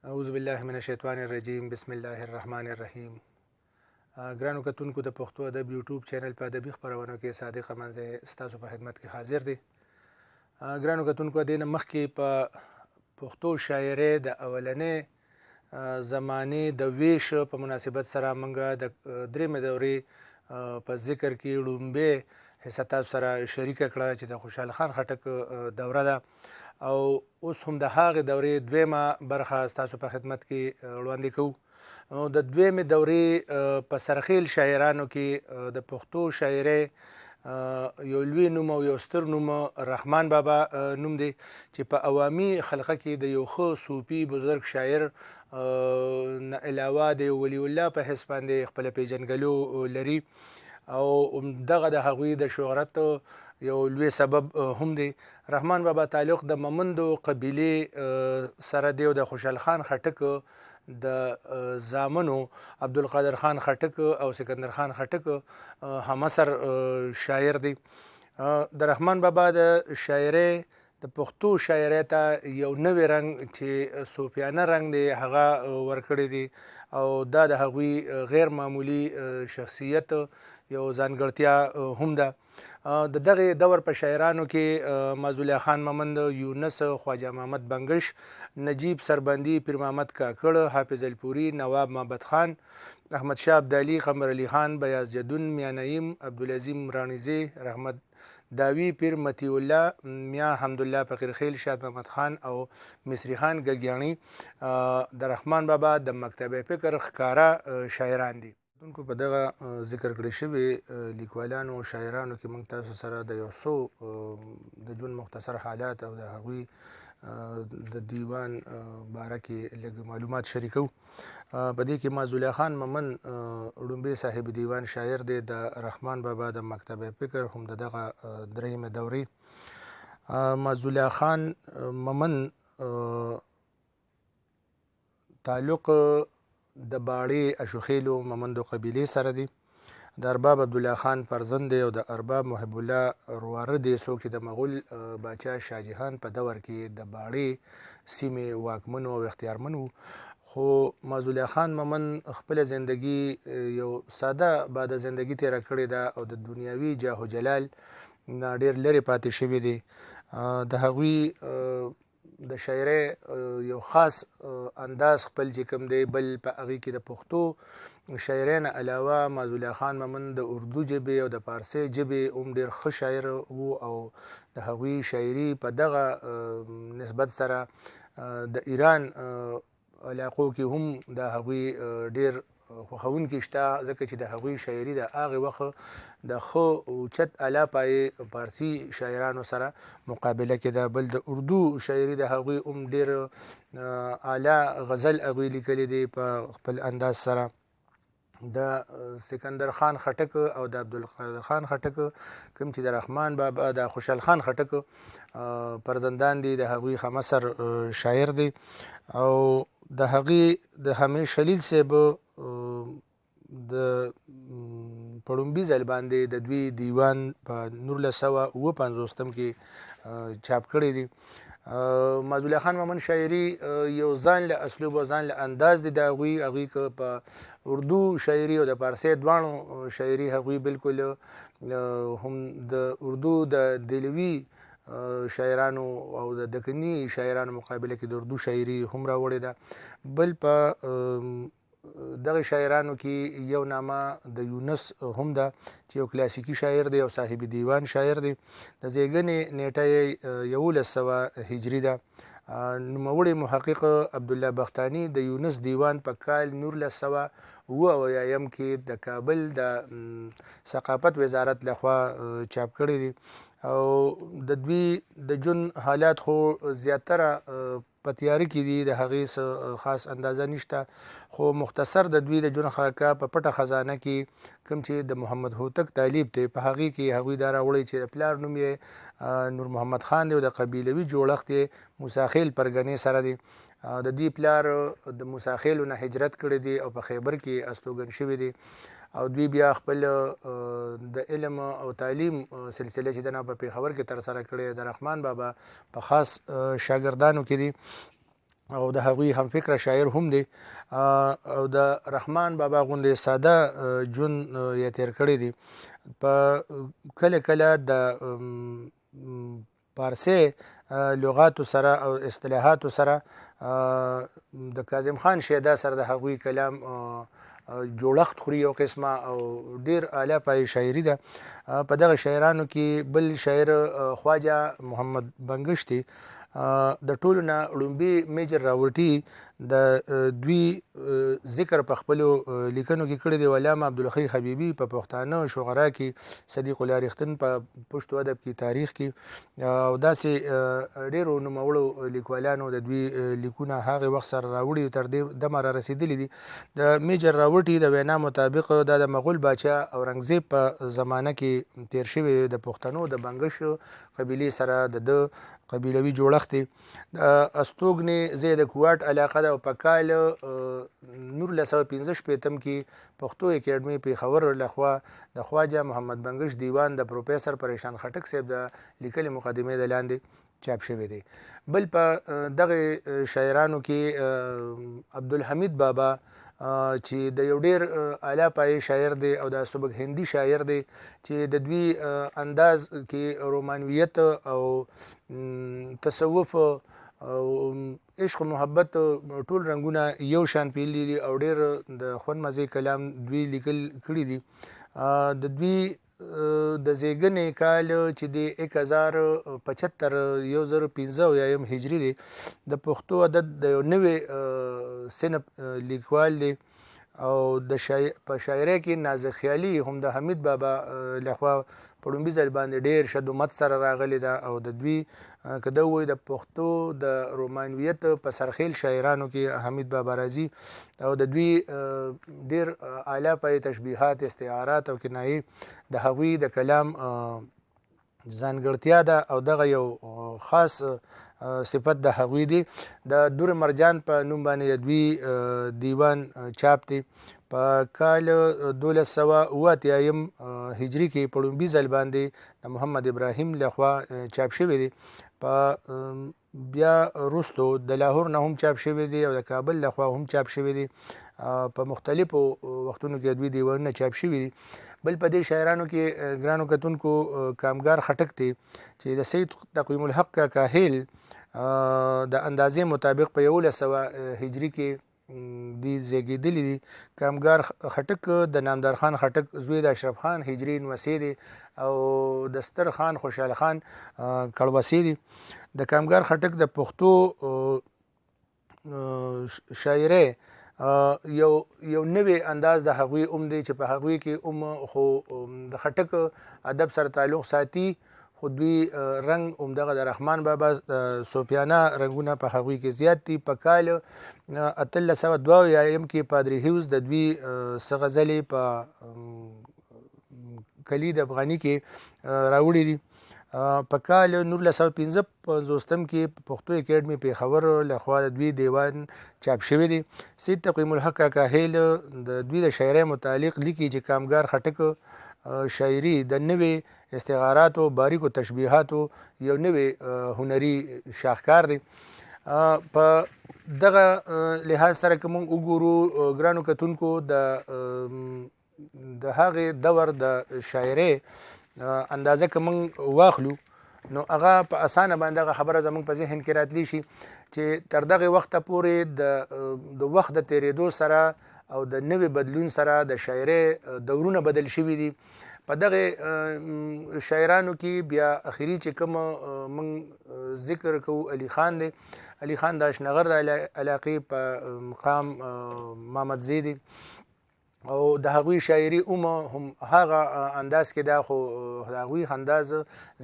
اعوذ بالله من الشیطان الرجیم بسم الله الرحمن الرحیم. ګرانو کتونکو د پښتو ادب یوټیوب چینل په ادبي خپرونو کې صادق منځ ستاسو په خدمت کې حاضر دی. ګرانو کتونکو د مخکې په پښتو شاعرۍ د اولنې زمانې د ویش په مناسبت سره موږ د درېمې دورې په ذکر کې لومبۍ حصه تاسو سره شریکه کړه چې د خوشحال خان خټک دوره ده او اوس هم د هغې دورې دویمه برخه ستاسو په خدمت کې وړاندې کوو. د دویمې دورې په سرخیل شاعرانو کې د پښتو شاعرۍ یو لوی نوم او یو ستر نوم رحمان بابا نوم دی چې په عوامي خلقه کې د یو ښه صوفي بزرګ شاعر نه علاوه د ولی الله په حیث باندې خپله پیژندګلو لري او دغه د هغوی د شهرت یو لوی سبب هم دی. رحمان بابا تعلق د ممندو قبیلې سره دی او د خوشحال خان خټک د زامنو عبدالقادر خان خټک او سکندر خان خټک همسر شاعر دی. د رحمان بابا د شاعرۍ د پښتو شاعرۍ ته یو نوی رنګ چې صوفیانه رنګ دی هغه ورکړی دی او دا د هغوی غیر معمولی شخصیت یو ځانګړتیا هم ده. د دغه دور په شاعرانو کې معزولیا خان ممند، یونس، خواجه محمد بنگش، نجیب سربندی، پیر محمد کاکړ، حافظ الپوري، نواب محمد خان، احمد شاه ابدالي، قمر علی خان، بیاض جدون، میاں نعیم، عبدالعظیم رانیزی، رحمت داوی، پیر مطیع الله، میاں حمدالله فقیرخیل، شاد محمد خان او مصری خان ګګیاڼي د رحمان بابا د مکتبه فکر ښکاره شاعران دي. په دغه ذکر کړی شوي لیکوالانو او شاعرانو کې موږ تاسو سره د یو څو د ژوند مختصر حالات او د هغوی د دیوان باره کې لږ معلومات شریکو. په دې کې معزولیا خان ممن ړومبی صاحب دیوان شاعر دی د رحمان بابا د مکتبه فکر هم د دغه درېیمې دورې. معزولیا خان ممن تعلق د باړې اشوخیلو ممندو قبیلې سره دی. د ارباب عبدالله خان فرزند دی او د ارباب محب الله رواره دی، څوک چې د مغول باچا شاه جهان په دور کې د باړې سیمې واکمن او اختیارمن و. خو معزولیا خان ممن خپله زندگی یو ساده باده زندگی تیره کړې ده او د دنیاوي جاه و جلال نه ډېر لرې پاتې شوي دي. د هغوی د شاعرۍ یو خاص انداز خپل چې کوم دی بل په هغې کې د پښتو شاعرۍ نه علاوه معزولیا خان ممن د اردو ژبې او د فارسۍ ژبې هم ډېر ښه شاعر و او د هغوی شاعري په دغه نسبت سره د ایران علاقو کې هم د هغوی ډېر خوښونکي شته، ځکه چې د هغوی شاعري د هغې وخت د ښه اوچت اعلی پایې فارسي شاعرانو سره مقابله کې ده. بل د اردو شاعري د هغوی هم ډېر اعلی غزل هغوی لیکلی دی په خپل انداز سره. د سکندر خان خټک او د عبدالقادر خان خټک کوم چې د رحمان بابا د خوشحال خان خټک فرزندان دي، د هغوی همسر شاعر دی او د هغې د حمید شلیل صاحب د په لومبي ځل باندې د دوی دیوان په 1959 کې چاپ کړی دی. معزولیا خان ممن شاعري یو ځان له اسلوب او ځان له انداز دی د هغوی که په اردو شاعري او د فارسۍ دواړو شاعري هغوی بالکل هم د اردو د دلوي شاعرانو او د دکني شاعرانو مقابله کې د اردو شاعري هم راوړې ده. بل په دغه شاعرانو کې یو نامه د یونس هم ده چې یو کلاسیکي شاعر دی او صاحب دیوان شاعر دی. د زیږنې نیټه یې 1100 هجري ده. نوموړی محقق عبدالله بختاني د یونس دیوان په کال 1979 کې د کابل د ثقافت وزارت لخوا چاپ کړی دی او د دوی د ژوند حالات خو زیاتره په تیاره کې دي، د هغې څه خاص اندازه نشته، خو مختصر د دوی د ژوند خاکه په پټه خزانه کې کوم چې د محمد هوتک تالیب دی په هغې کې هغوی دا راوړی چې د پلار نوم یې نور محمد خان دی او د قبیلوي جوړښت یې موساخیل پرګنې سره دی. د دوی پلار د موساخیلو نه هجرت کړی دی او په خیبر کې استوګن شوي دي او دوی بیا خپل د علم او تعلیم سلسله چې دنه په پېښور کې ترسره کړې د رحمان بابا په خاص شاګردانو کې دي. او د هغوی هم فکره شاعر هم دی او د رحمان بابا غوندې ساده ژوند یې تیر کړی دی. په کله کله د فارسی لغاتو سره او اصطلاحاتو سره د کاظم خان شیدا سره د هغوی کلام جوړښت خوري یو قسمه او ډیر اعلی پای شاعري ده. په دغه شاعرانو کې بل شاعر خواجه محمد بنګش دی. د ټولو نه لومبي میجر راوټي د دوی ذکر په خپل لیکنو کې کړی دی. علامه عبدالحی حبیبي په پښتانه شعرا کې، صدیق الله ریښتین په پښتو ادب کې، تاریخ کې او داسې ډیرو نوموړو لیکوالانو د دوی لیکونه هغه وخت سره راوړي تر دې دمه را رسیدلی دي. د میجر راوټي د وینا مطابق دا د مغول باچا اورنګزیب په زمانه کې تیر شوی د پښتنو د بنګش قبیلې سره د قبیلوي جوړښت دی. د استوګنې ځای د کوټ علاقه ده او په کال 1915 کې پښتو اکیډمي پېښور لخوا د خواجه محمد بنګش دیوان د پروفیسر پریشان خټک صاحب د لیکلي مقدمې د لاندې چاپ شوی دی. بل په دغه شاعرانو کې عبدالحمید بابا چې د یو ډیر اعلی پای شاعر دی او د سبک هندي شاعر دی چې د دوی انداز کې رومانویت او تصوف او عشق و محبت ټول رنګونه یو شان پیلي دي او ډیر د خوند مزه کلام دوی لیکل کړي دي. د دوی د زیږنې کال چې د 1075 هجری دی. د پښتو عدد د یو نوې صنف لیکوال دی او د په شاعرۍ کې نازک خیالي هم د حمید بابا لخوا په لومبي ځل باندې ډیر شدومت سره راغلی ده او د دوی که دا ووایي د پښتو د رومانویت په سرخیل شاعرانو کې حمید بابا راځي او د دوی ډیر اعلی پای تشبیهات، استعارات او کنایې د هغوی د کلام ځانګړتیا ده او دغه یو خاص صفت د هغوی دی. د دور مرجان په نوم باندې د دوی دیوان چاپ دی. په کال 1288 هجری کې په لومبي ځل باندې د محمد ابراهیم لخوا چاپ شوی دی. په بیا وروستو د لاهور نه هم چاپ شوی دی او د کابل لخوا هم چاپ شوی دی. په مختلفو وختونو کې دوی دیوانونه چاپ شوي دي. بل په دې شاعرانو کې ګرانو کتونکو کامګار خټک دی چې د سید تقویم الحق کاهل د اندازې مطابق په 1100 هجری کې دوی زیږېدلي دي. کامګار خټک د نامدار خان خټک زوی د اشرف خان هجری نوسی دی او د ستر خان خوشحال خان کړوسی دی. د کامګار خټک د پښتو شاعرۍ یو نوې انداز د هغوی دی چې په هغوی کې خو د خټک ادب سره تعلق ساتي خو دوی رنګ دغه د رحمان بابا صوفیانه رنګونه په هغوی کې زیات دي. په کال 1802 کې پادری هیوز د دوی څه غزلې په کلید افغاني کې راوړي دي. په کال 1915 کې پښتو اکیډمي پېښور لخوا د دوی دیوان چاپ شوی دی. سید تقویم الحق کاهل د دوی د شاعرۍ متعلق لیکي چې کامګار خټک شاعري د نوې استعاراتو، باریکو تشبیهاتو یو نوې هنري شاهکار دی. په دغه لحاظ سره که موږ وګورو ګرانو کتونکو د هغې دور د شاعرۍ اندازه که موږ واخلو نو هغه په اسانه باندې هغه خبره زموږ په ذهن کې راتلی شي چې تر دغه وخته پورې د وخت د تېرېدو سره او د نوې بدلون سره د شاعرۍ دورونه بدل شوي دي. په دغه شاعرانو کې بیا اخري چې کوم موږ ذکر کوو علي خان دی. علي خان د اشنغر د علاقې په مقام محمدزی دی او د هغوی شاعري هم هغه انداز کې ده خو د هغوی انداز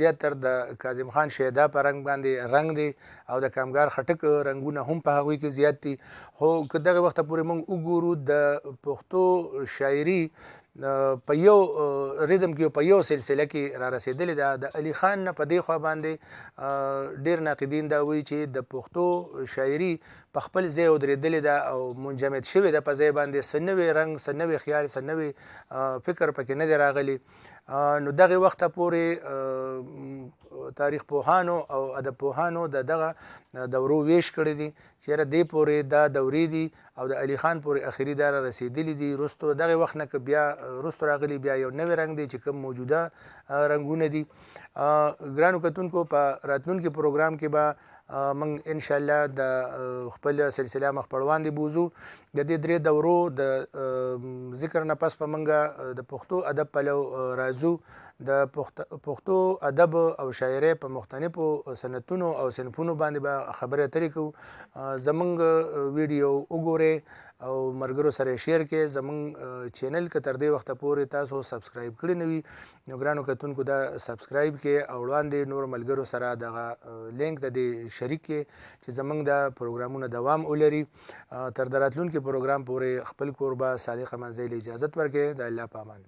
زیاتر د کاظم خان شیدا په رنګ باندې رنګ دی او د کامګار خټک رنګونه هم په هغوی کې زیات دي. خو که دغه وخته پورې موږ وګورو د پښتو شاعري په یو ریدم کې په یو سلسله کې را رسېدلې ده. د علي خان نه په دې خوا باندې ډېر ناقدین دا وایي چې د پښتو شاعري په خپل ځای ودرېدلې ده او منجمد شوې ده په ځای باندې. څه نوی رنګ، څه نوی خیال، څه نوی فکر پکې نه دی راغلی. نو دغه وخت پورې تاریخ پوهانو او ادب پوهانو دغه دورو ویش کړی دي چیرې دې پورې دا دورې دي او د علي خان پورې اخري داره رسیدلی دي. رستو دغه وخت نه که بیا رستو راغلی بیا یو نوی رنګ دی چې کوم موجوده رنګونه دي. ګرانو کتونکو په راتلونکي پروګرام کې به من ان شاء الله د خپل سلسله مخ پر وړاندې بوزو. د دې درې دورو د ذکر نه پس په منګه د پښتو ادب پلو راځو. د پښتو ادب او شاعرۍ په مختلفو سنتونو او صنفونو باندې به خبرې اترې کوو. زمونږ ویډیو وګورئ او مرګرو سره شیر کې. زمونږ چینل که تر دې وخته پورې تاسو سبسکرایب کړی نه وي نو ګرانو کتونکو دا سبسکرایب کې او وړاندې نور ملګرو سره دغه لینک د دې شریک کې چې زمونږ د پروګرامونو دوام ولري. تر د راتلونکي پروګرام پورې خپل کوربه صادق منزل اجازت ورکړي. د الله په امان.